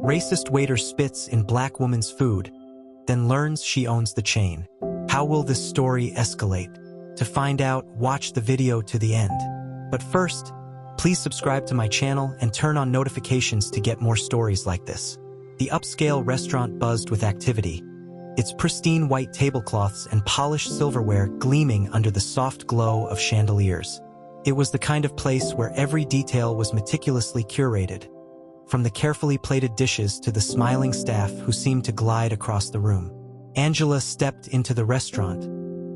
Racist waiter spits in black woman's food, then learns she owns the chain. How will this story escalate? To find out, watch the video to the end. But first, please subscribe to my channel and turn on notifications to get more stories like this. The upscale restaurant buzzed with activity, its pristine white tablecloths and polished silverware gleaming under the soft glow of chandeliers. It was the kind of place where every detail was meticulously curated, from the carefully plated dishes to the smiling staff who seemed to glide across the room. Angela stepped into the restaurant,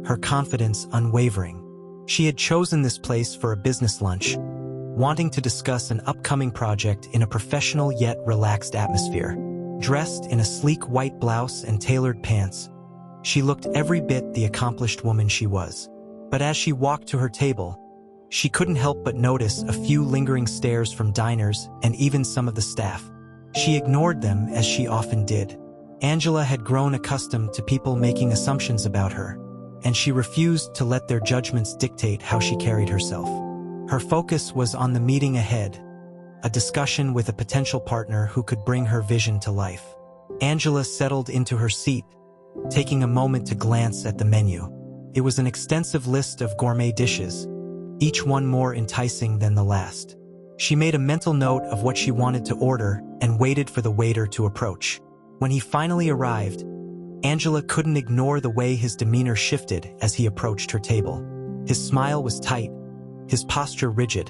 her confidence unwavering. She had chosen this place for a business lunch, wanting to discuss an upcoming project in a professional yet relaxed atmosphere. Dressed in a sleek white blouse and tailored pants, she looked every bit the accomplished woman she was. But as she walked to her table, she couldn't help but notice a few lingering stares from diners and even some of the staff. She ignored them as she often did. Angela had grown accustomed to people making assumptions about her, and she refused to let their judgments dictate how she carried herself. Her focus was on the meeting ahead, a discussion with a potential partner who could bring her vision to life. Angela settled into her seat, taking a moment to glance at the menu. It was an extensive list of gourmet dishes, each one more enticing than the last. She made a mental note of what she wanted to order and waited for the waiter to approach. When he finally arrived, Angela couldn't ignore the way his demeanor shifted as he approached her table. His smile was tight, his posture rigid,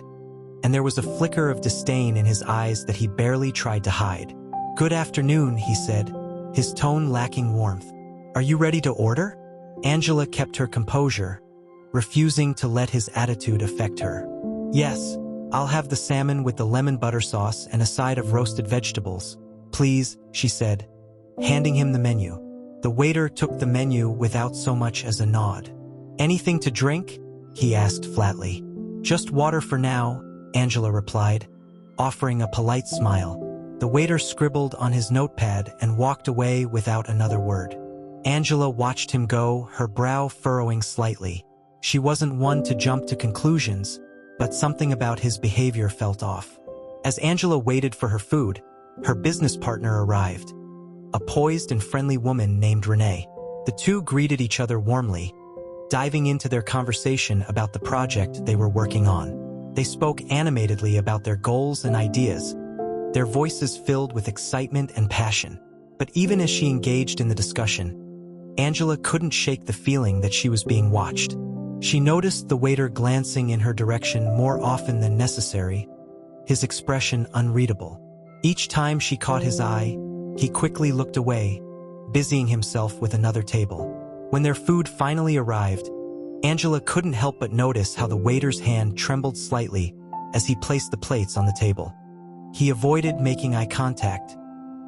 and there was a flicker of disdain in his eyes that he barely tried to hide. "Good afternoon," he said, his tone lacking warmth. "Are you ready to order?" Angela kept her composure, refusing to let his attitude affect her. "Yes, I'll have the salmon with the lemon butter sauce and a side of roasted vegetables, please," she said, handing him the menu. The waiter took the menu without so much as a nod. "Anything to drink?" he asked flatly. "Just water for now," Angela replied, offering a polite smile. The waiter scribbled on his notepad and walked away without another word. Angela watched him go, her brow furrowing slightly. She wasn't one to jump to conclusions, but something about his behavior felt off. As Angela waited for her food, her business partner arrived, a poised and friendly woman named Renee. The two greeted each other warmly, diving into their conversation about the project they were working on. They spoke animatedly about their goals and ideas, their voices filled with excitement and passion. But even as she engaged in the discussion, Angela couldn't shake the feeling that she was being watched. She noticed the waiter glancing in her direction more often than necessary, his expression unreadable. Each time she caught his eye, he quickly looked away, busying himself with another table. When their food finally arrived, Angela couldn't help but notice how the waiter's hand trembled slightly as he placed the plates on the table. He avoided making eye contact,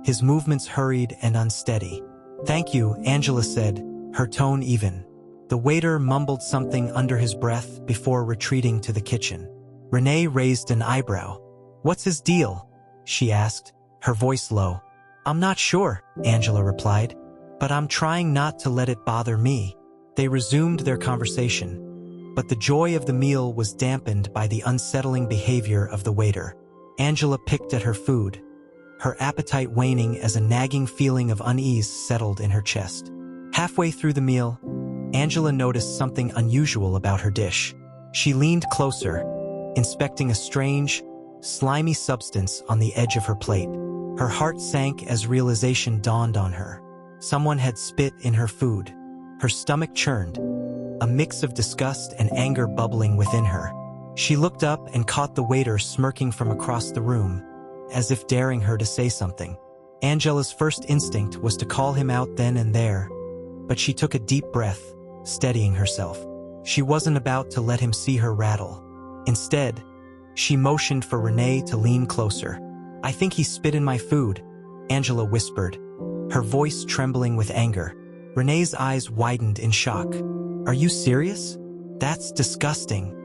his movements hurried and unsteady. "Thank you," Angela said, her tone even. The waiter mumbled something under his breath before retreating to the kitchen. Renee raised an eyebrow. "What's his deal?" she asked, her voice low. "I'm not sure," Angela replied, "but I'm trying not to let it bother me." They resumed their conversation, but the joy of the meal was dampened by the unsettling behavior of the waiter. Angela picked at her food, her appetite waning as a nagging feeling of unease settled in her chest. Halfway through the meal, Angela noticed something unusual about her dish. She leaned closer, inspecting a strange, slimy substance on the edge of her plate. Her heart sank as realization dawned on her. Someone had spit in her food. Her stomach churned, a mix of disgust and anger bubbling within her. She looked up and caught the waiter smirking from across the room, as if daring her to say something. Angela's first instinct was to call him out then and there, but she took a deep breath, steadying herself. She wasn't about to let him see her rattle. Instead, she motioned for Renee to lean closer. "I think he spit in my food," Angela whispered, her voice trembling with anger. Renee's eyes widened in shock. "Are you serious? That's disgusting."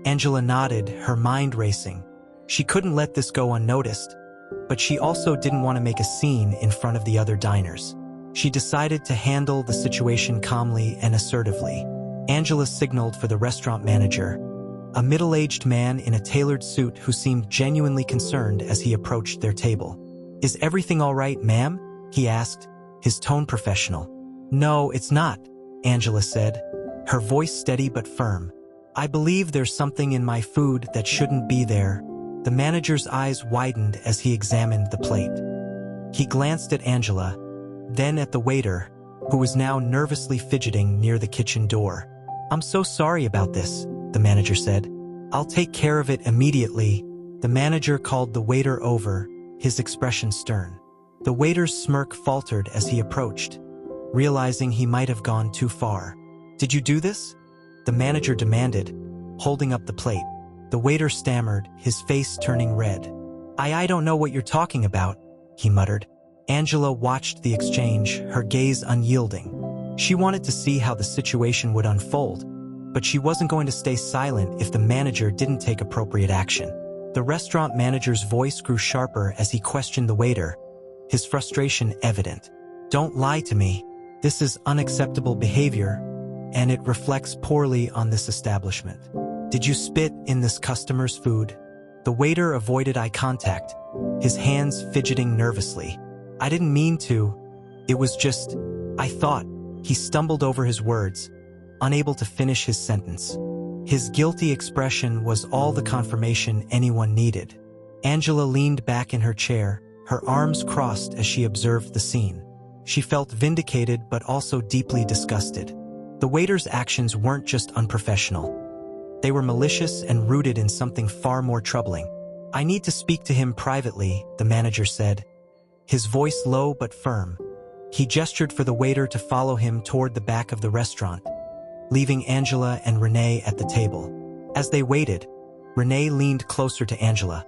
Angela nodded, her mind racing. She couldn't let this go unnoticed, but she also didn't want to make a scene in front of the other diners. She decided to handle the situation calmly and assertively. Angela signaled for the restaurant manager, a middle-aged man in a tailored suit who seemed genuinely concerned as he approached their table. "Is everything all right, ma'am?" he asked, his tone professional. "No, it's not," Angela said, her voice steady but firm. "I believe there's something in my food that shouldn't be there." The manager's eyes widened as he examined the plate. He glanced at Angela, then at the waiter, who was now nervously fidgeting near the kitchen door. "I'm so sorry about this," the manager said. "I'll take care of it immediately." The manager called the waiter over, his expression stern. The waiter's smirk faltered as he approached, realizing he might have gone too far. "Did you do this?" the manager demanded, holding up the plate. The waiter stammered, his face turning red. I don't know what you're talking about," he muttered. Angela watched the exchange, her gaze unyielding. She wanted to see how the situation would unfold, but she wasn't going to stay silent if the manager didn't take appropriate action. The restaurant manager's voice grew sharper as he questioned the waiter, his frustration evident. "Don't lie to me. This is unacceptable behavior, and it reflects poorly on this establishment. Did you spit in this customer's food?" The waiter avoided eye contact, his hands fidgeting nervously. "I didn't mean to. It was just, I thought." He stumbled over his words, unable to finish his sentence. His guilty expression was all the confirmation anyone needed. Angela leaned back in her chair, her arms crossed as she observed the scene. She felt vindicated but also deeply disgusted. The waiter's actions weren't just unprofessional. They were malicious and rooted in something far more troubling. "I need to speak to him privately," the manager said, his voice low but firm. He gestured for the waiter to follow him toward the back of the restaurant, leaving Angela and Renee at the table. As they waited, Renee leaned closer to Angela,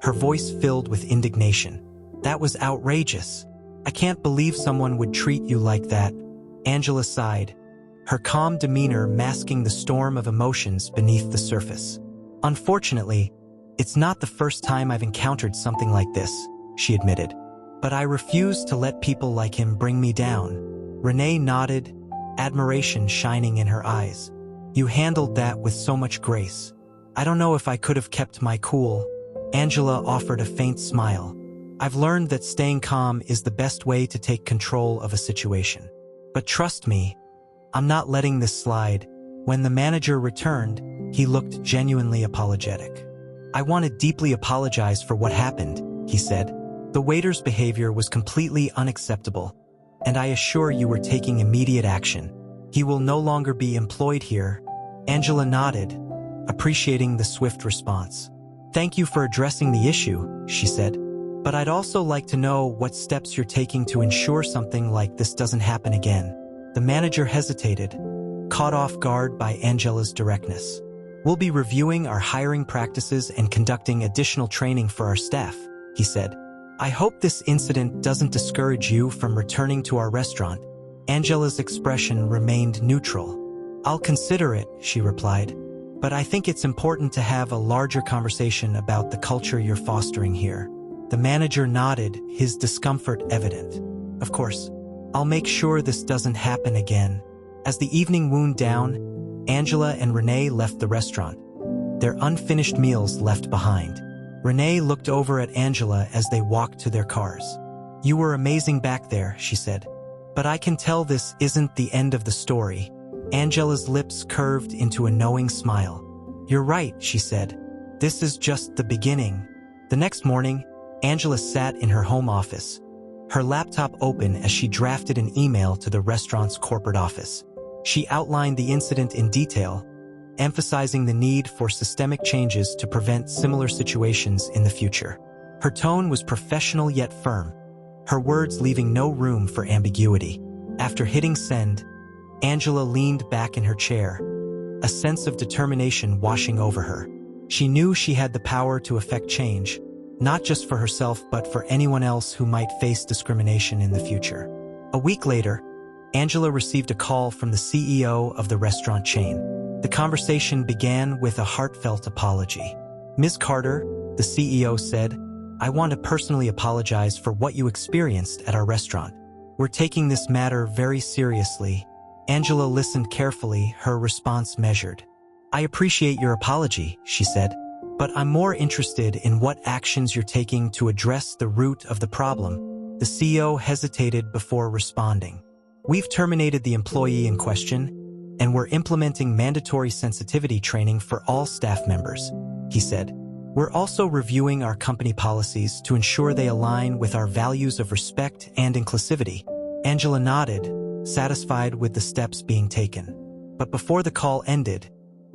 her voice filled with indignation. "That was outrageous. I can't believe someone would treat you like that." Angela sighed, her calm demeanor masking the storm of emotions beneath the surface. "Unfortunately, it's not the first time I've encountered something like this," she admitted. "But I refuse to let people like him bring me down." Renee nodded, admiration shining in her eyes. "You handled that with so much grace. I don't know if I could have kept my cool." Angela offered a faint smile. "I've learned that staying calm is the best way to take control of a situation. But trust me, I'm not letting this slide." When the manager returned, he looked genuinely apologetic. "I want to deeply apologize for what happened," he said. "The waiter's behavior was completely unacceptable, and I assure you we're taking immediate action. He will no longer be employed here." Angela nodded, appreciating the swift response. "Thank you for addressing the issue," she said. "But I'd also like to know what steps you're taking to ensure something like this doesn't happen again." The manager hesitated, caught off guard by Angela's directness. "We'll be reviewing our hiring practices and conducting additional training for our staff," he said. "I hope this incident doesn't discourage you from returning to our restaurant." Angela's expression remained neutral. "I'll consider it," she replied. "But I think it's important to have a larger conversation about the culture you're fostering here." The manager nodded, his discomfort evident. "Of course. I'll make sure this doesn't happen again." As the evening wound down, Angela and Renee left the restaurant, their unfinished meals left behind. Renee looked over at Angela as they walked to their cars. "You were amazing back there," she said. "But I can tell this isn't the end of the story." Angela's lips curved into a knowing smile. "You're right," she said. "This is just the beginning." The next morning, Angela sat in her home office, her laptop open as she drafted an email to the restaurant's corporate office. She outlined the incident in detail, emphasizing the need for systemic changes to prevent similar situations in the future. Her tone was professional yet firm, her words leaving no room for ambiguity. After hitting send, Angela leaned back in her chair, a sense of determination washing over her. She knew she had the power to effect change, not just for herself but for anyone else who might face discrimination in the future. A week later, Angela received a call from the CEO of the restaurant chain. The conversation began with a heartfelt apology. "Ms. Carter," the CEO said, "I want to personally apologize for what you experienced at our restaurant. We're taking this matter very seriously." Angela listened carefully, her response measured. "I appreciate your apology," she said. But I'm more interested in what actions you're taking to address the root of the problem. The CEO hesitated before responding. We've terminated the employee in question, and we're implementing mandatory sensitivity training for all staff members, he said. We're also reviewing our company policies to ensure they align with our values of respect and inclusivity. Angela nodded, satisfied with the steps being taken. But before the call ended,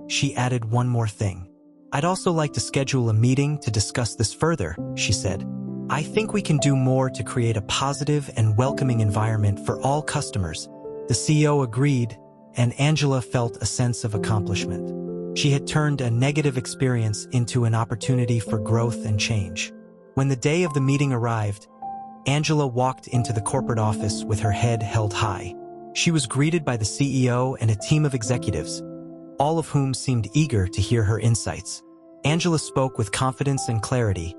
she added one more thing. I'd also like to schedule a meeting to discuss this further, she said. I think we can do more to create a positive and welcoming environment for all customers. The CEO agreed, and Angela felt a sense of accomplishment. She had turned a negative experience into an opportunity for growth and change. When the day of the meeting arrived, Angela walked into the corporate office with her head held high. She was greeted by the CEO and a team of executives, all of whom seemed eager to hear her insights. Angela spoke with confidence and clarity,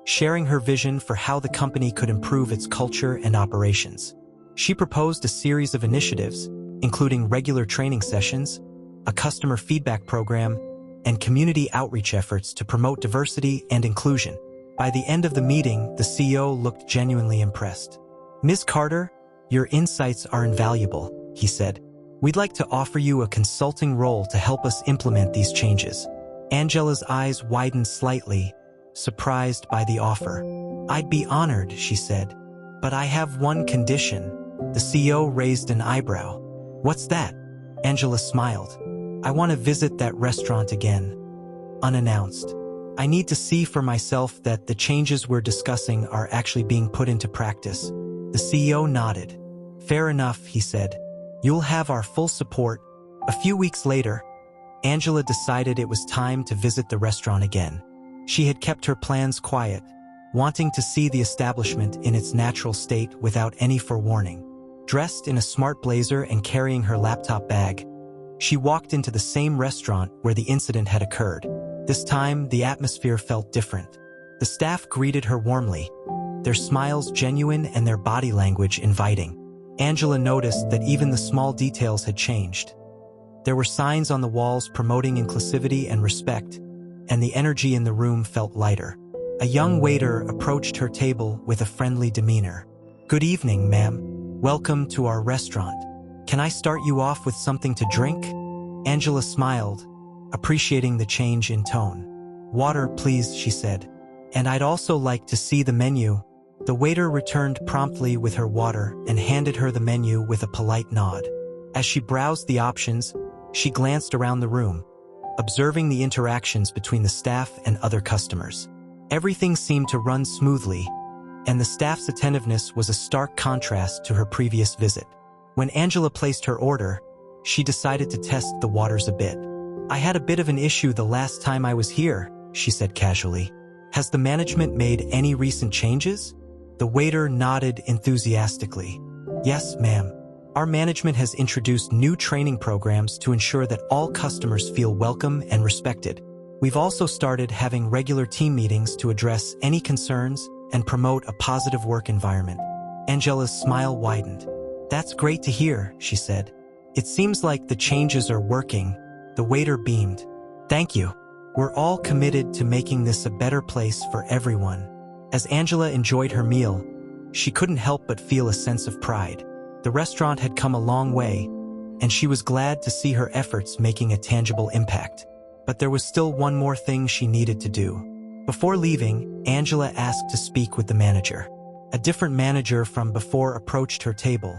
sharing her vision for how the company could improve its culture and operations. She proposed a series of initiatives, including regular training sessions, a customer feedback program, and community outreach efforts to promote diversity and inclusion. By the end of the meeting, the CEO looked genuinely impressed. Ms. Carter, your insights are invaluable, he said. We'd like to offer you a consulting role to help us implement these changes. Angela's eyes widened slightly, surprised by the offer. I'd be honored, she said. But I have one condition. The CEO raised an eyebrow. What's that? Angela smiled. I want to visit that restaurant again. Unannounced. I need to see for myself that the changes we're discussing are actually being put into practice. The CEO nodded. Fair enough, he said. You'll have our full support. A few weeks later, Angela decided it was time to visit the restaurant again. She had kept her plans quiet, wanting to see the establishment in its natural state without any forewarning. Dressed in a smart blazer and carrying her laptop bag, she walked into the same restaurant where the incident had occurred. This time, the atmosphere felt different. The staff greeted her warmly, their smiles genuine and their body language inviting. Angela noticed that even the small details had changed. There were signs on the walls promoting inclusivity and respect, and the energy in the room felt lighter. A young waiter approached her table with a friendly demeanor. Good evening, ma'am. Welcome to our restaurant. Can I start you off with something to drink? Angela smiled, appreciating the change in tone. Water, please, she said. And I'd also like to see the menu. The waiter returned promptly with her water and handed her the menu with a polite nod. As she browsed the options, she glanced around the room, observing the interactions between the staff and other customers. Everything seemed to run smoothly, and the staff's attentiveness was a stark contrast to her previous visit. When Angela placed her order, she decided to test the waters a bit. I had a bit of an issue the last time I was here, she said casually. Has the management made any recent changes? The waiter nodded enthusiastically. Yes, ma'am. Our management has introduced new training programs to ensure that all customers feel welcome and respected. We've also started having regular team meetings to address any concerns and promote a positive work environment. Angela's smile widened. That's great to hear, she said. It seems like the changes are working. The waiter beamed. Thank you. We're all committed to making this a better place for everyone. As Angela enjoyed her meal, she couldn't help but feel a sense of pride. The restaurant had come a long way, and she was glad to see her efforts making a tangible impact. But there was still one more thing she needed to do. Before leaving, Angela asked to speak with the manager. A different manager from before approached her table,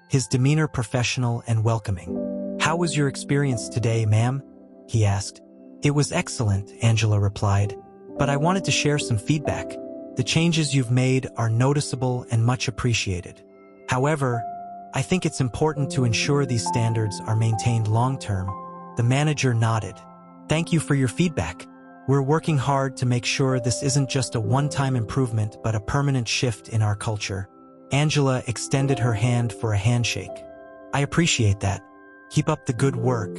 his demeanor professional and welcoming. How was your experience today, ma'am? He asked. It was excellent, Angela replied, but I wanted to share some feedback. The changes you've made are noticeable and much appreciated. However, I think it's important to ensure these standards are maintained long-term. The manager nodded. Thank you for your feedback. We're working hard to make sure this isn't just a one-time improvement but a permanent shift in our culture. Angela extended her hand for a handshake. I appreciate that. Keep up the good work.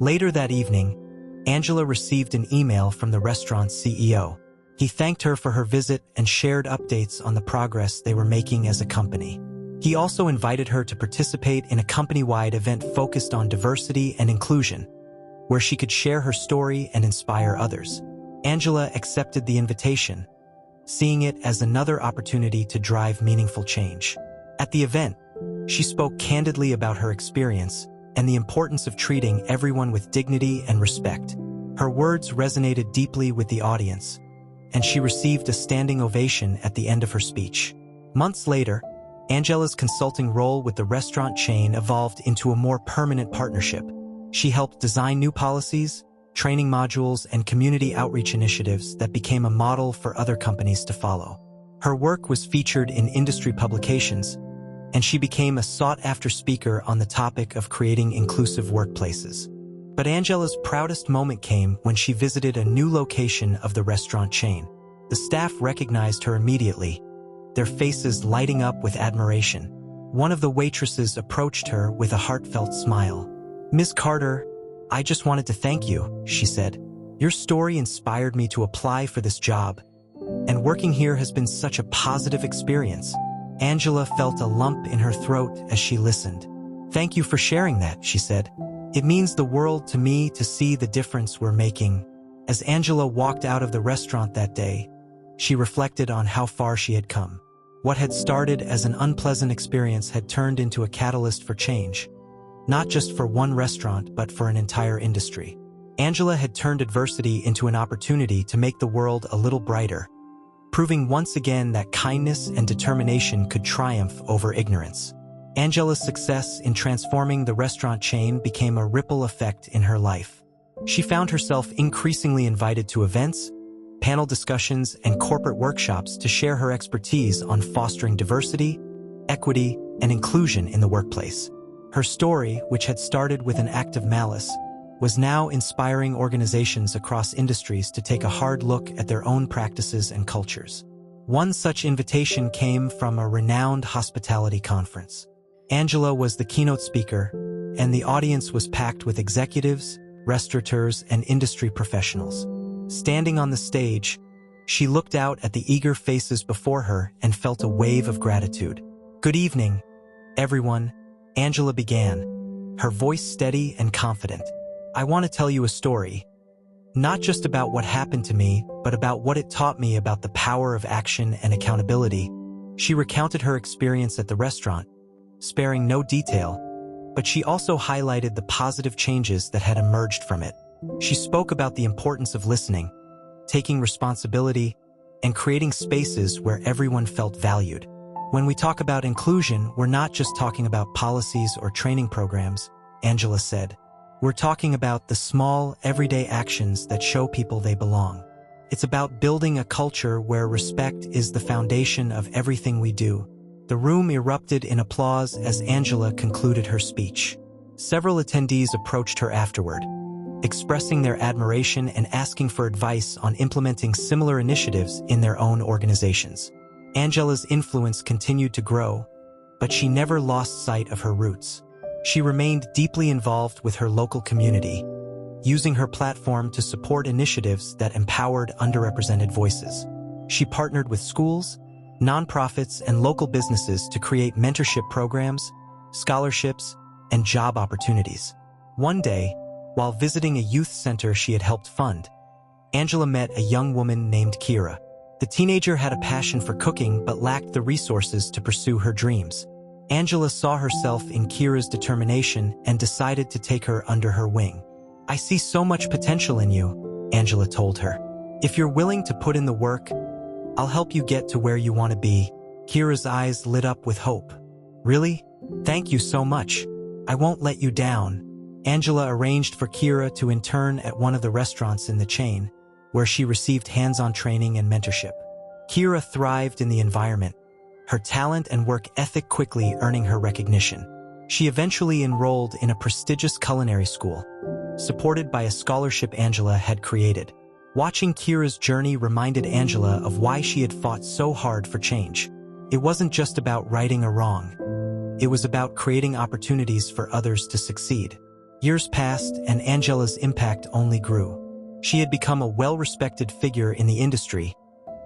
Later that evening, Angela received an email from the restaurant's CEO. He thanked her for her visit and shared updates on the progress they were making as a company. He also invited her to participate in a company-wide event focused on diversity and inclusion, where she could share her story and inspire others. Angela accepted the invitation, seeing it as another opportunity to drive meaningful change. At the event, she spoke candidly about her experience and the importance of treating everyone with dignity and respect. Her words resonated deeply with the audience, and she received a standing ovation at the end of her speech. Months later, Angela's consulting role with the restaurant chain evolved into a more permanent partnership. She helped design new policies, training modules, and community outreach initiatives that became a model for other companies to follow. Her work was featured in industry publications, and she became a sought-after speaker on the topic of creating inclusive workplaces. But Angela's proudest moment came when she visited a new location of the restaurant chain. The staff recognized her immediately, their faces lighting up with admiration. One of the waitresses approached her with a heartfelt smile. "Ms. Carter, I just wanted to thank you," she said. "Your story inspired me to apply for this job, and working here has been such a positive experience." Angela felt a lump in her throat as she listened. "Thank you for sharing that," she said. "It means the world to me to see the difference we're making." As Angela walked out of the restaurant that day, she reflected on how far she had come. What had started as an unpleasant experience had turned into a catalyst for change, not just for one restaurant, but for an entire industry. Angela had turned adversity into an opportunity to make the world a little brighter, proving once again that kindness and determination could triumph over ignorance. Angela's success in transforming the restaurant chain became a ripple effect in her life. She found herself increasingly invited to events, panel discussions, and corporate workshops to share her expertise on fostering diversity, equity, and inclusion in the workplace. Her story, which had started with an act of malice, was now inspiring organizations across industries to take a hard look at their own practices and cultures. One such invitation came from a renowned hospitality conference. Angela was the keynote speaker, and the audience was packed with executives, restaurateurs, and industry professionals. Standing on the stage, she looked out at the eager faces before her and felt a wave of gratitude. "Good evening, everyone," Angela began, her voice steady and confident. "I want to tell you a story, not just about what happened to me, but about what it taught me about the power of action and accountability." She recounted her experience at the restaurant, sparing no detail, but she also highlighted the positive changes that had emerged from it. She spoke about the importance of listening, taking responsibility, and creating spaces where everyone felt valued. "When we talk about inclusion, we're not just talking about policies or training programs," Angela said. "We're talking about the small, everyday actions that show people they belong. It's about building a culture where respect is the foundation of everything we do." The room erupted in applause as Angela concluded her speech. Several attendees approached her afterward, expressing their admiration and asking for advice on implementing similar initiatives in their own organizations. Angela's influence continued to grow, but she never lost sight of her roots. She remained deeply involved with her local community, using her platform to support initiatives that empowered underrepresented voices. She partnered with schools, nonprofits, and local businesses to create mentorship programs, scholarships, and job opportunities. One day, while visiting a youth center she had helped fund, Angela met a young woman named Kira. The teenager had a passion for cooking but lacked the resources to pursue her dreams. Angela saw herself in Kira's determination and decided to take her under her wing. "I see so much potential in you," Angela told her. "If you're willing to put in the work, I'll help you get to where you want to be." Kira's eyes lit up with hope. "Really? Thank you so much. I won't let you down." Angela arranged for Kira to intern at one of the restaurants in the chain, where she received hands-on training and mentorship. Kira thrived in the environment, her talent and work ethic quickly earning her recognition. She eventually enrolled in a prestigious culinary school, supported by a scholarship Angela had created. Watching Kira's journey reminded Angela of why she had fought so hard for change. It wasn't just about righting a wrong. It was about creating opportunities for others to succeed. Years passed, and Angela's impact only grew. She had become a well-respected figure in the industry,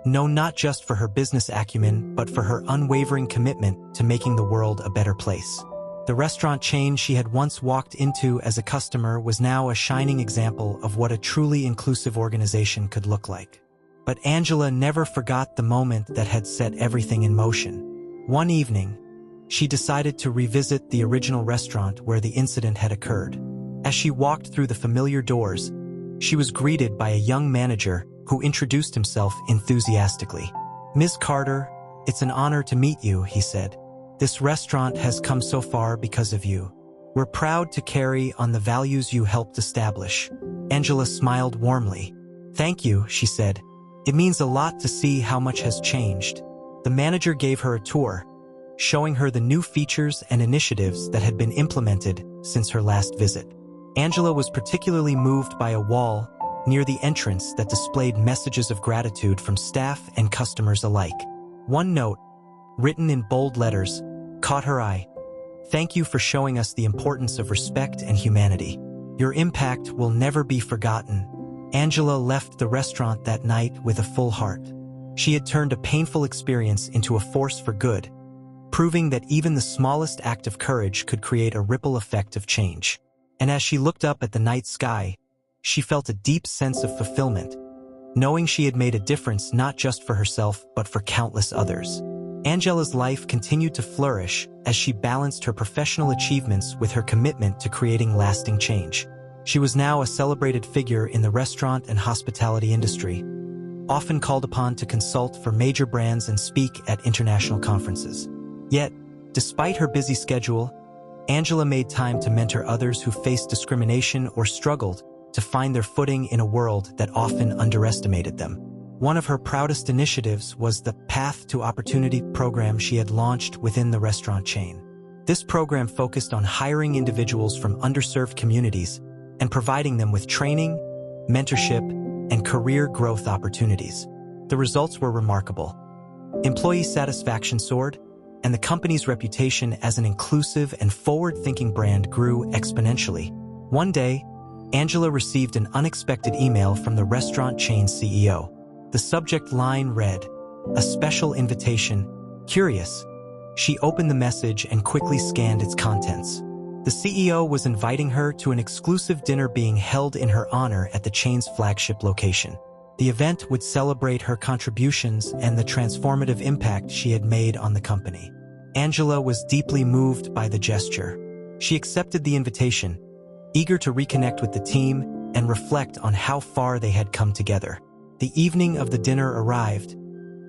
known not just for her business acumen, but for her unwavering commitment to making the world a better place. The restaurant chain she had once walked into as a customer was now a shining example of what a truly inclusive organization could look like. But Angela never forgot the moment that had set everything in motion. One evening, she decided to revisit the original restaurant where the incident had occurred. As she walked through the familiar doors, she was greeted by a young manager who introduced himself enthusiastically. "Ms. Carter, it's an honor to meet you," he said. "This restaurant has come so far because of you. We're proud to carry on the values you helped establish." Angela smiled warmly. "Thank you," she said. "It means a lot to see how much has changed." The manager gave her a tour, showing her the new features and initiatives that had been implemented since her last visit. Angela was particularly moved by a wall near the entrance that displayed messages of gratitude from staff and customers alike. One note, written in bold letters, caught her eye. "Thank you for showing us the importance of respect and humanity. Your impact will never be forgotten." Angela left the restaurant that night with a full heart. She had turned a painful experience into a force for good, proving that even the smallest act of courage could create a ripple effect of change. And as she looked up at the night sky, she felt a deep sense of fulfillment, knowing she had made a difference not just for herself but for countless others. Angela's life continued to flourish as she balanced her professional achievements with her commitment to creating lasting change. She was now a celebrated figure in the restaurant and hospitality industry, often called upon to consult for major brands and speak at international conferences. Yet, despite her busy schedule, Angela made time to mentor others who faced discrimination or struggled to find their footing in a world that often underestimated them. One of her proudest initiatives was the Path to Opportunity program she had launched within the restaurant chain. This program focused on hiring individuals from underserved communities and providing them with training, mentorship, and career growth opportunities. The results were remarkable. Employee satisfaction soared, and the company's reputation as an inclusive and forward-thinking brand grew exponentially. One day, Angela received an unexpected email from the restaurant chain's CEO. The subject line read, "A special invitation, curious." She opened the message and quickly scanned its contents. The CEO was inviting her to an exclusive dinner being held in her honor at the chain's flagship location. The event would celebrate her contributions and the transformative impact she had made on the company. Angela was deeply moved by the gesture. She accepted the invitation, eager to reconnect with the team and reflect on how far they had come together. The evening of the dinner arrived,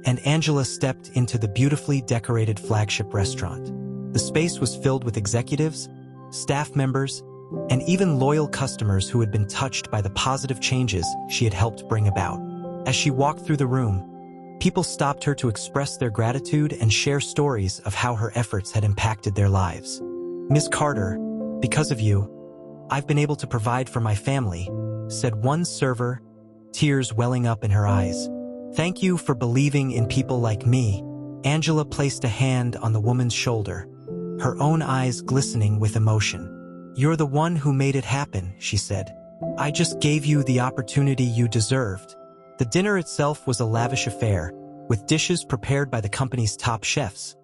and Angela stepped into the beautifully decorated flagship restaurant. The space was filled with executives, staff members, and even loyal customers who had been touched by the positive changes she had helped bring about. As she walked through the room, people stopped her to express their gratitude and share stories of how her efforts had impacted their lives. "Ms. Carter, because of you, I've been able to provide for my family," said one server, tears welling up in her eyes. "Thank you for believing in people like me." Angela placed a hand on the woman's shoulder, her own eyes glistening with emotion. "You're the one who made it happen," she said. "I just gave you the opportunity you deserved." The dinner itself was a lavish affair, with dishes prepared by the company's top chefs,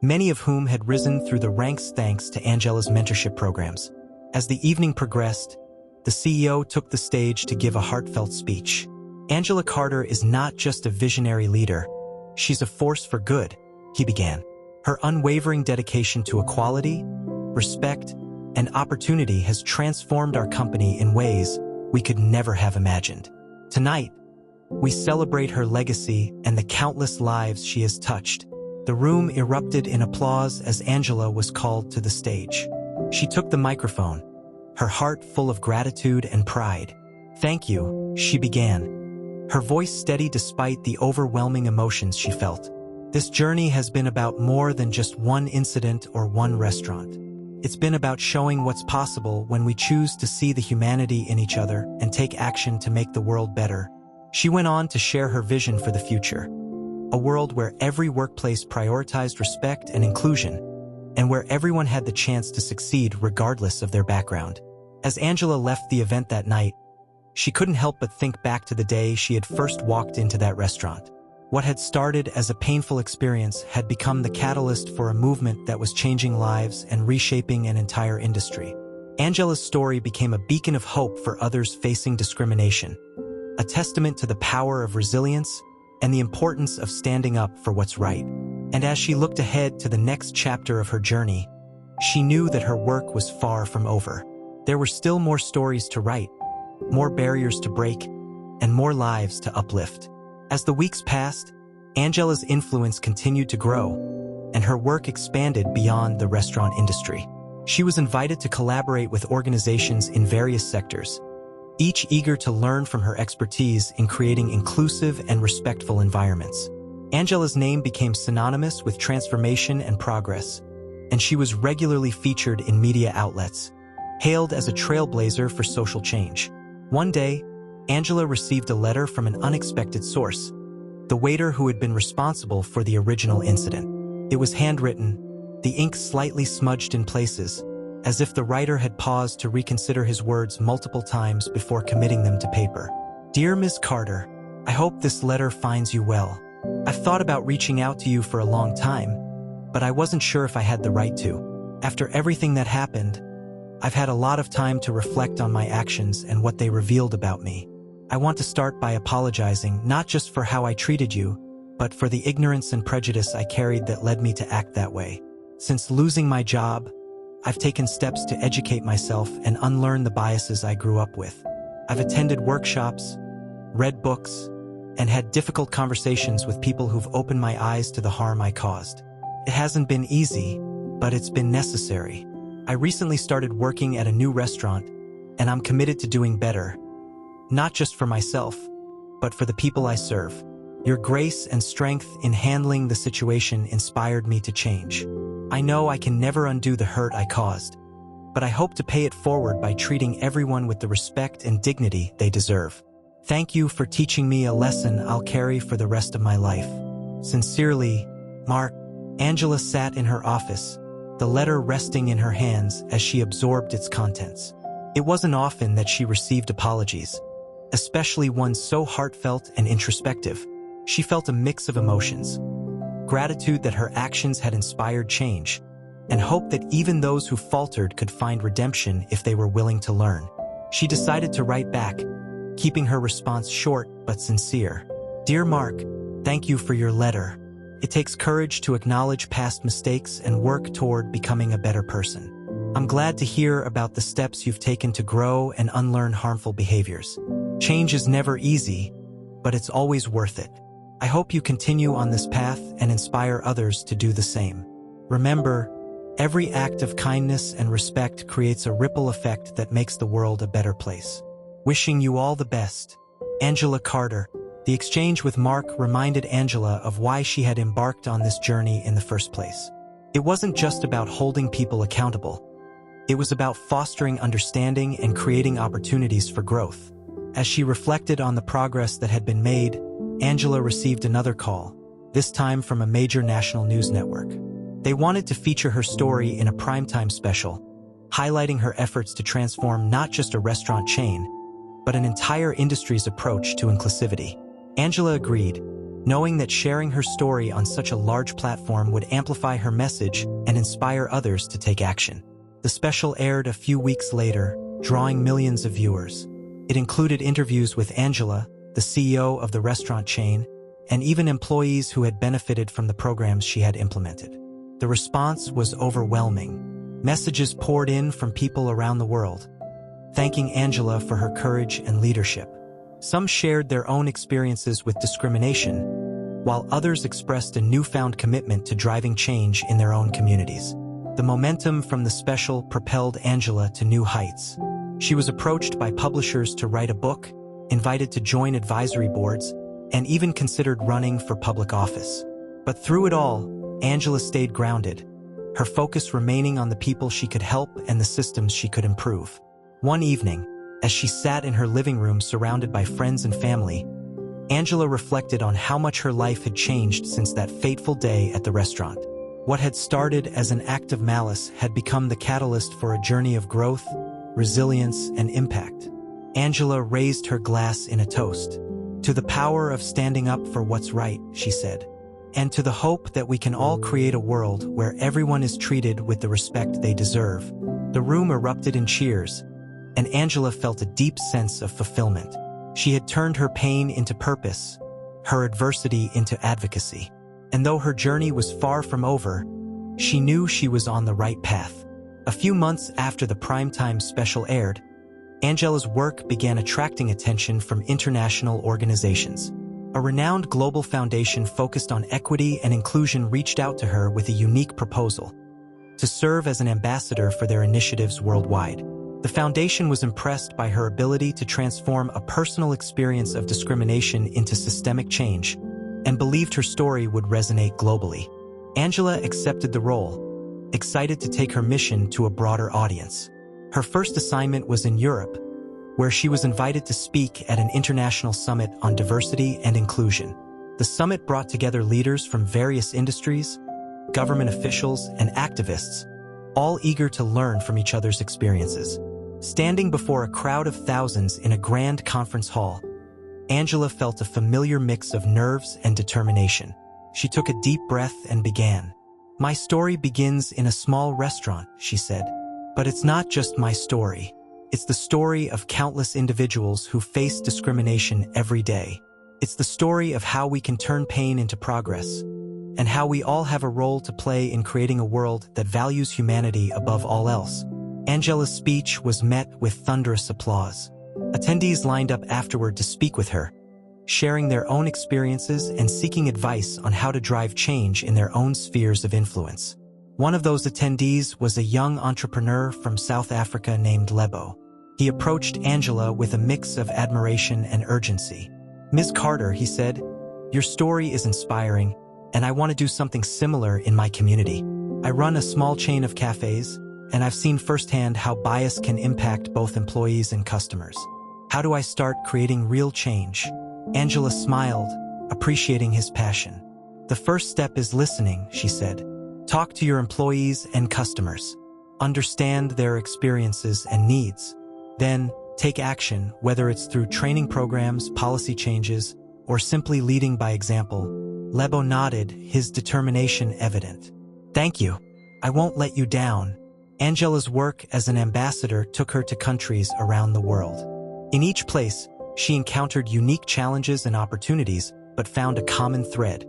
many of whom had risen through the ranks thanks to Angela's mentorship programs. As the evening progressed, the CEO took the stage to give a heartfelt speech. "Angela Carter is not just a visionary leader, she's a force for good," he began. "Her unwavering dedication to equality, respect, and opportunity has transformed our company in ways we could never have imagined. Tonight, we celebrate her legacy and the countless lives she has touched." The room erupted in applause as Angela was called to the stage. She took the microphone, her heart full of gratitude and pride. "Thank you," she began, her voice steady despite the overwhelming emotions she felt. "This journey has been about more than just one incident or one restaurant. It's been about showing what's possible when we choose to see the humanity in each other and take action to make the world better." She went on to share her vision for the future, a world where every workplace prioritized respect and inclusion, and where everyone had the chance to succeed regardless of their background. As Angela left the event that night, she couldn't help but think back to the day she had first walked into that restaurant. What had started as a painful experience had become the catalyst for a movement that was changing lives and reshaping an entire industry. Angela's story became a beacon of hope for others facing discrimination, a testament to the power of resilience and the importance of standing up for what's right. And as she looked ahead to the next chapter of her journey, she knew that her work was far from over. There were still more stories to write, more barriers to break, and more lives to uplift. As the weeks passed, Angela's influence continued to grow, and her work expanded beyond the restaurant industry. She was invited to collaborate with organizations in various sectors, each eager to learn from her expertise in creating inclusive and respectful environments. Angela's name became synonymous with transformation and progress, and she was regularly featured in media outlets, hailed as a trailblazer for social change. One day, Angela received a letter from an unexpected source, the waiter who had been responsible for the original incident. It was handwritten, the ink slightly smudged in places, as if the writer had paused to reconsider his words multiple times before committing them to paper. "Dear Ms. Carter, I hope this letter finds you well. I've thought about reaching out to you for a long time, but I wasn't sure if I had the right to. After everything that happened, I've had a lot of time to reflect on my actions and what they revealed about me. I want to start by apologizing not just for how I treated you, but for the ignorance and prejudice I carried that led me to act that way. Since losing my job, I've taken steps to educate myself and unlearn the biases I grew up with. I've attended workshops, read books, and had difficult conversations with people who've opened my eyes to the harm I caused. It hasn't been easy, but it's been necessary. I recently started working at a new restaurant, and I'm committed to doing better, not just for myself, but for the people I serve. Your grace and strength in handling the situation inspired me to change. I know I can never undo the hurt I caused, but I hope to pay it forward by treating everyone with the respect and dignity they deserve. Thank you for teaching me a lesson I'll carry for the rest of my life. Sincerely, Mark." Angela sat in her office, the letter resting in her hands as she absorbed its contents. It wasn't often that she received apologies, especially one so heartfelt and introspective. She felt a mix of emotions: gratitude that her actions had inspired change, and hope that even those who faltered could find redemption if they were willing to learn. She decided to write back, keeping her response short but sincere. "Dear Mark, thank you for your letter. It takes courage to acknowledge past mistakes and work toward becoming a better person. I'm glad to hear about the steps you've taken to grow and unlearn harmful behaviors. Change is never easy, but it's always worth it. I hope you continue on this path and inspire others to do the same. Remember, every act of kindness and respect creates a ripple effect that makes the world a better place. Wishing you all the best, Angela Carter." The exchange with Mark reminded Angela of why she had embarked on this journey in the first place. It wasn't just about holding people accountable. It was about fostering understanding and creating opportunities for growth. As she reflected on the progress that had been made, Angela received another call, this time from a major national news network. They wanted to feature her story in a primetime special, highlighting her efforts to transform not just a restaurant chain, but an entire industry's approach to inclusivity. Angela agreed, knowing that sharing her story on such a large platform would amplify her message and inspire others to take action. The special aired a few weeks later, drawing millions of viewers. It included interviews with Angela, the CEO of the restaurant chain, and even employees who had benefited from the programs she had implemented. The response was overwhelming. Messages poured in from people around the world, thanking Angela for her courage and leadership. Some shared their own experiences with discrimination, while others expressed a newfound commitment to driving change in their own communities. The momentum from the special propelled Angela to new heights. She was approached by publishers to write a book, invited to join advisory boards, and even considered running for public office. But through it all, Angela stayed grounded, her focus remaining on the people she could help and the systems she could improve. One evening, as she sat in her living room surrounded by friends and family, Angela reflected on how much her life had changed since that fateful day at the restaurant. What had started as an act of malice had become the catalyst for a journey of growth, resilience, and impact. Angela raised her glass in a toast. "To the power of standing up for what's right," she said, "and to the hope that we can all create a world where everyone is treated with the respect they deserve." The room erupted in cheers, and Angela felt a deep sense of fulfillment. She had turned her pain into purpose, her adversity into advocacy. And though her journey was far from over, she knew she was on the right path. A few months after the primetime special aired, Angela's work began attracting attention from international organizations. A renowned global foundation focused on equity and inclusion reached out to her with a unique proposal: to serve as an ambassador for their initiatives worldwide. The foundation was impressed by her ability to transform a personal experience of discrimination into systemic change, and believed her story would resonate globally. Angela accepted the role, excited to take her mission to a broader audience. Her first assignment was in Europe, where she was invited to speak at an international summit on diversity and inclusion. The summit brought together leaders from various industries, government officials, and activists, all eager to learn from each other's experiences. Standing before a crowd of thousands in a grand conference hall, Angela felt a familiar mix of nerves and determination. She took a deep breath and began. "My story begins in a small restaurant," she said. "But it's not just my story. It's the story of countless individuals who face discrimination every day. It's the story of how we can turn pain into progress, and how we all have a role to play in creating a world that values humanity above all else." Angela's speech was met with thunderous applause. Attendees lined up afterward to speak with her, sharing their own experiences and seeking advice on how to drive change in their own spheres of influence. One of those attendees was a young entrepreneur from South Africa named Lebo. He approached Angela with a mix of admiration and urgency. "Ms. Carter," he said, "your story is inspiring, and I want to do something similar in my community. I run a small chain of cafes, and I've seen firsthand how bias can impact both employees and customers. How do I start creating real change?" Angela smiled, appreciating his passion. "The first step is listening," she said. "Talk to your employees and customers. Understand their experiences and needs. Then, take action, whether it's through training programs, policy changes, or simply leading by example." Lebo nodded, his determination evident. "Thank you. I won't let you down." Angela's work as an ambassador took her to countries around the world. In each place, she encountered unique challenges and opportunities, but found a common thread: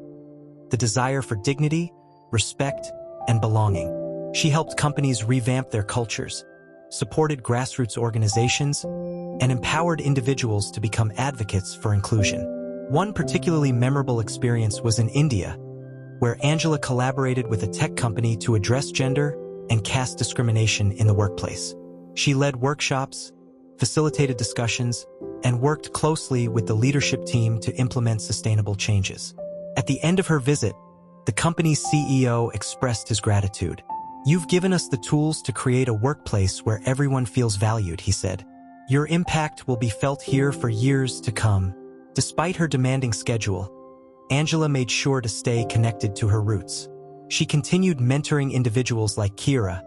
the desire for dignity, respect, and belonging. She helped companies revamp their cultures, supported grassroots organizations, and empowered individuals to become advocates for inclusion. One particularly memorable experience was in India, where Angela collaborated with a tech company to address gender and caste discrimination in the workplace. She led workshops, facilitated discussions, and worked closely with the leadership team to implement sustainable changes. At the end of her visit, the company's CEO expressed his gratitude. "You've given us the tools to create a workplace where everyone feels valued," he said. "Your impact will be felt here for years to come." Despite her demanding schedule, Angela made sure to stay connected to her roots. She continued mentoring individuals like Kira,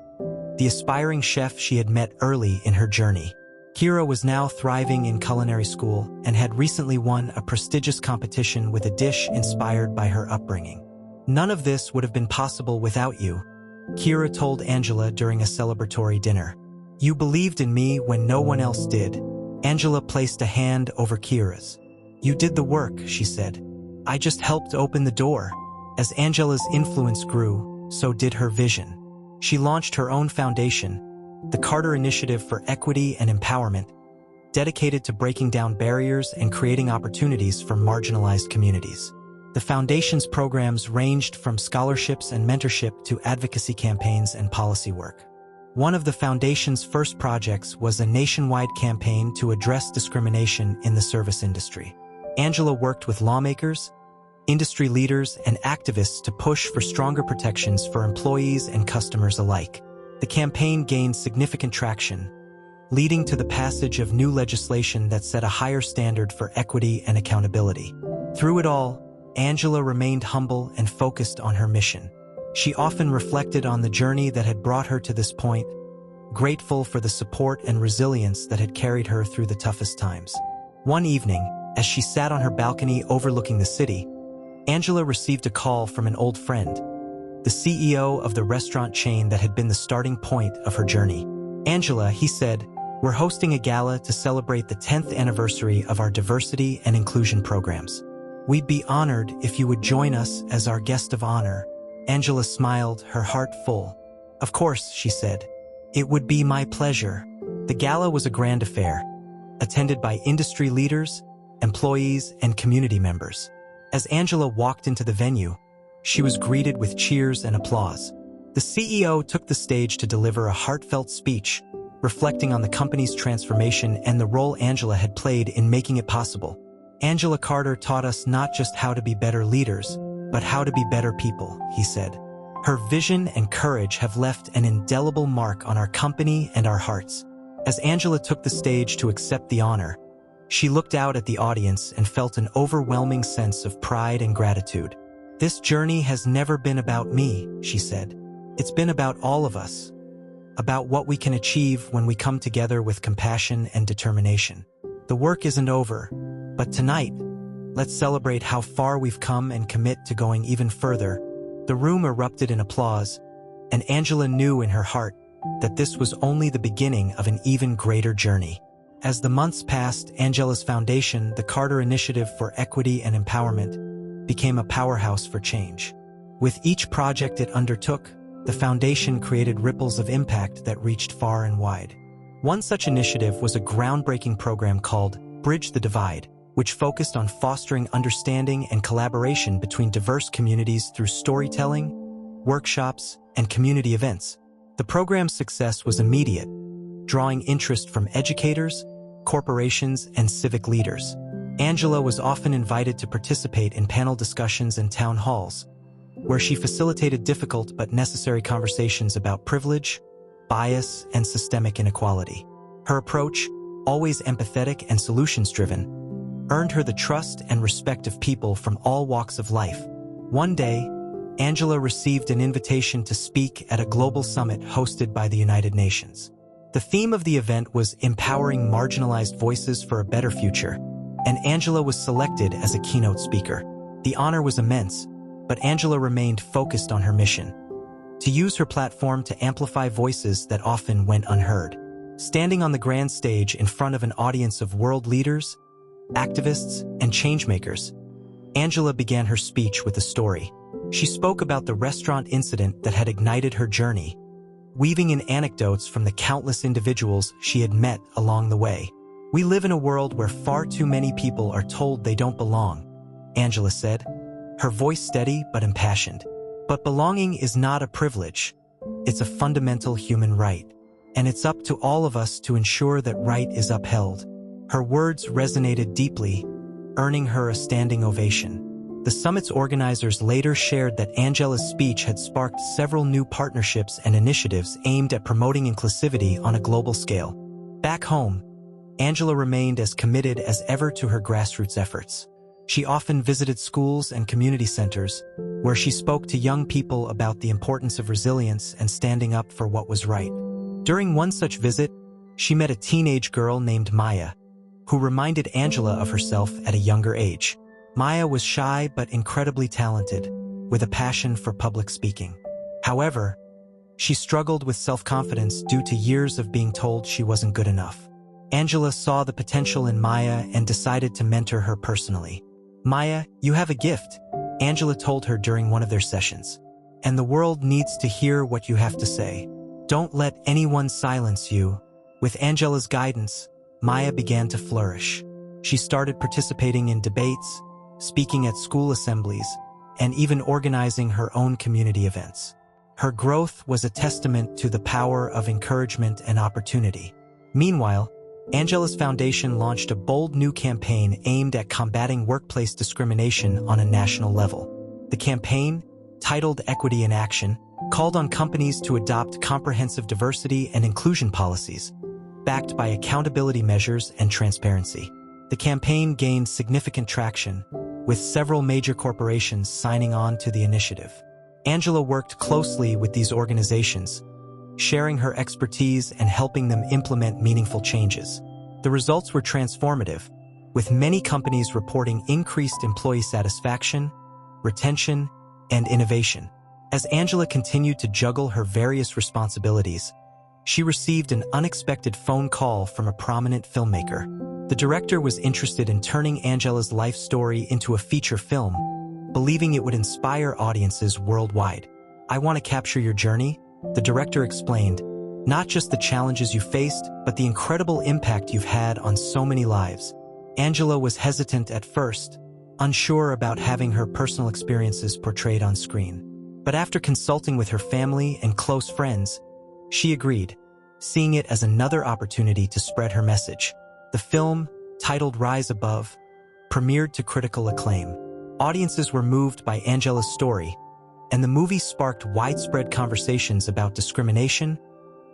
the aspiring chef she had met early in her journey. Kira was now thriving in culinary school and had recently won a prestigious competition with a dish inspired by her upbringing. "None of this would have been possible without you," Kira told Angela during a celebratory dinner. "You believed in me when no one else did." Angela placed a hand over Kira's. "You did the work," she said. "I just helped open the door." As Angela's influence grew, so did her vision. She launched her own foundation, the Carter Initiative for Equity and Empowerment, dedicated to breaking down barriers and creating opportunities for marginalized communities. The foundation's programs ranged from scholarships and mentorship to advocacy campaigns and policy work. One of the foundation's first projects was a nationwide campaign to address discrimination in the service industry. Angela worked with lawmakers, industry leaders, and activists to push for stronger protections for employees and customers alike. The campaign gained significant traction, leading to the passage of new legislation that set a higher standard for equity and accountability. Through it all, Angela remained humble and focused on her mission. She often reflected on the journey that had brought her to this point, grateful for the support and resilience that had carried her through the toughest times. One evening, As she sat on her balcony overlooking the city, Angela received a call from an old friend, the CEO of the restaurant chain that had been the starting point of her journey. "Angela," he said, "we're hosting a gala to celebrate the 10th anniversary of our diversity and inclusion programs. We'd be honored if you would join us as our guest of honor." Angela smiled, her heart full. "Of course," she said. "It would be my pleasure." The gala was a grand affair, attended by industry leaders, employees, and community members. As Angela walked into the venue, she was greeted with cheers and applause. The CEO took the stage to deliver a heartfelt speech, reflecting on the company's transformation and the role Angela had played in making it possible. "Angela Carter taught us not just how to be better leaders, but how to be better people," he said. "Her vision and courage have left an indelible mark on our company and our hearts." As Angela took the stage to accept the honor, she looked out at the audience and felt an overwhelming sense of pride and gratitude. "This journey has never been about me," she said. "It's been about all of us, about what we can achieve when we come together with compassion and determination. The work isn't over, but tonight, let's celebrate how far we've come and commit to going even further." The room erupted in applause, and Angela knew in her heart that this was only the beginning of an even greater journey. As the months passed, Angela's foundation, the Carter Initiative for Equity and Empowerment, became a powerhouse for change. With each project it undertook, the foundation created ripples of impact that reached far and wide. One such initiative was a groundbreaking program called Bridge the Divide, which focused on fostering understanding and collaboration between diverse communities through storytelling, workshops, and community events. The program's success was immediate, drawing interest from educators, corporations, and civic leaders. Angela was often invited to participate in panel discussions and town halls, where she facilitated difficult but necessary conversations about privilege, bias, and systemic inequality. Her approach, always empathetic and solutions-driven, earned her the trust and respect of people from all walks of life. One day, Angela received an invitation to speak at a global summit hosted by the United Nations. The theme of the event was Empowering Marginalized Voices for a Better Future, and Angela was selected as a keynote speaker. The honor was immense, but Angela remained focused on her mission: to use her platform to amplify voices that often went unheard. Standing on the grand stage in front of an audience of world leaders, activists, and changemakers, Angela began her speech with a story. She spoke about the restaurant incident that had ignited her journey, weaving in anecdotes from the countless individuals she had met along the way. "We live in a world where far too many people are told they don't belong," Angela said, her voice steady but impassioned. "But belonging is not a privilege. It's a fundamental human right, and it's up to all of us to ensure that right is upheld." Her words resonated deeply, earning her a standing ovation. The summit's organizers later shared that Angela's speech had sparked several new partnerships and initiatives aimed at promoting inclusivity on a global scale. Back home, Angela remained as committed as ever to her grassroots efforts. She often visited schools and community centers, where she spoke to young people about the importance of resilience and standing up for what was right. During one such visit, she met a teenage girl named Maya, who reminded Angela of herself at a younger age. Maya was shy but incredibly talented, with a passion for public speaking. However, she struggled with self-confidence due to years of being told she wasn't good enough. Angela saw the potential in Maya and decided to mentor her personally. "Maya, you have a gift," Angela told her during one of their sessions, "and the world needs to hear what you have to say. Don't let anyone silence you." With Angela's guidance, Maya began to flourish. She started participating in debates, speaking at school assemblies, and even organizing her own community events. Her growth was a testament to the power of encouragement and opportunity. Meanwhile, Angela's foundation launched a bold new campaign aimed at combating workplace discrimination on a national level. The campaign, titled Equity in Action, called on companies to adopt comprehensive diversity and inclusion policies, backed by accountability measures and transparency. The campaign gained significant traction, with several major corporations signing on to the initiative. Angela worked closely with these organizations, sharing her expertise and helping them implement meaningful changes. The results were transformative, with many companies reporting increased employee satisfaction, retention, and innovation. As Angela continued to juggle her various responsibilities, she received an unexpected phone call from a prominent filmmaker. The director was interested in turning Angela's life story into a feature film, believing it would inspire audiences worldwide. "I want to capture your journey," the director explained, "not just the challenges you faced, but the incredible impact you've had on so many lives." Angela was hesitant at first, unsure about having her personal experiences portrayed on screen. But after consulting with her family and close friends, she agreed, seeing it as another opportunity to spread her message. The film, titled Rise Above, premiered to critical acclaim. Audiences were moved by Angela's story, and the movie sparked widespread conversations about discrimination,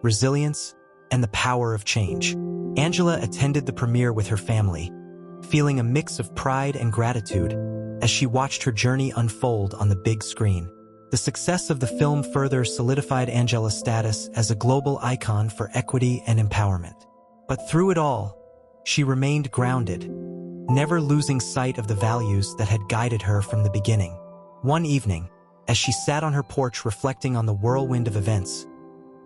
resilience, and the power of change. Angela attended the premiere with her family, feeling a mix of pride and gratitude as she watched her journey unfold on the big screen. The success of the film further solidified Angela's status as a global icon for equity and empowerment. But through it all, she remained grounded, never losing sight of the values that had guided her from the beginning. One evening, as she sat on her porch reflecting on the whirlwind of events,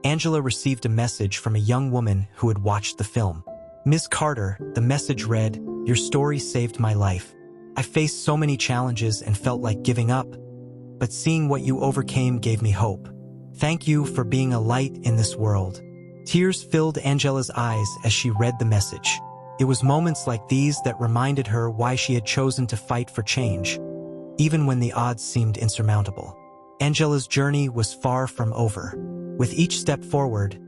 Angela received a message from a young woman who had watched the film. "Ms. Carter," the message read, "your story saved my life. I faced so many challenges and felt like giving up, but seeing what you overcame gave me hope. Thank you for being a light in this world." Tears filled Angela's eyes as she read the message. It was moments like these that reminded her why she had chosen to fight for change, even when the odds seemed insurmountable. Angela's journey was far from over. With each step forward,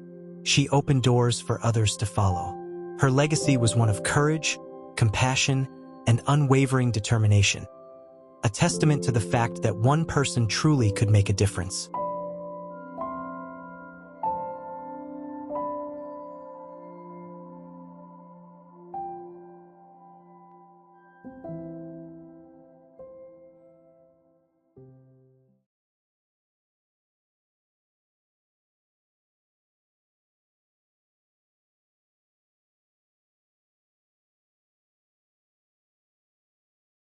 she opened doors for others to follow. Her legacy was one of courage, compassion, and unwavering determination, a testament to the fact that one person truly could make a difference.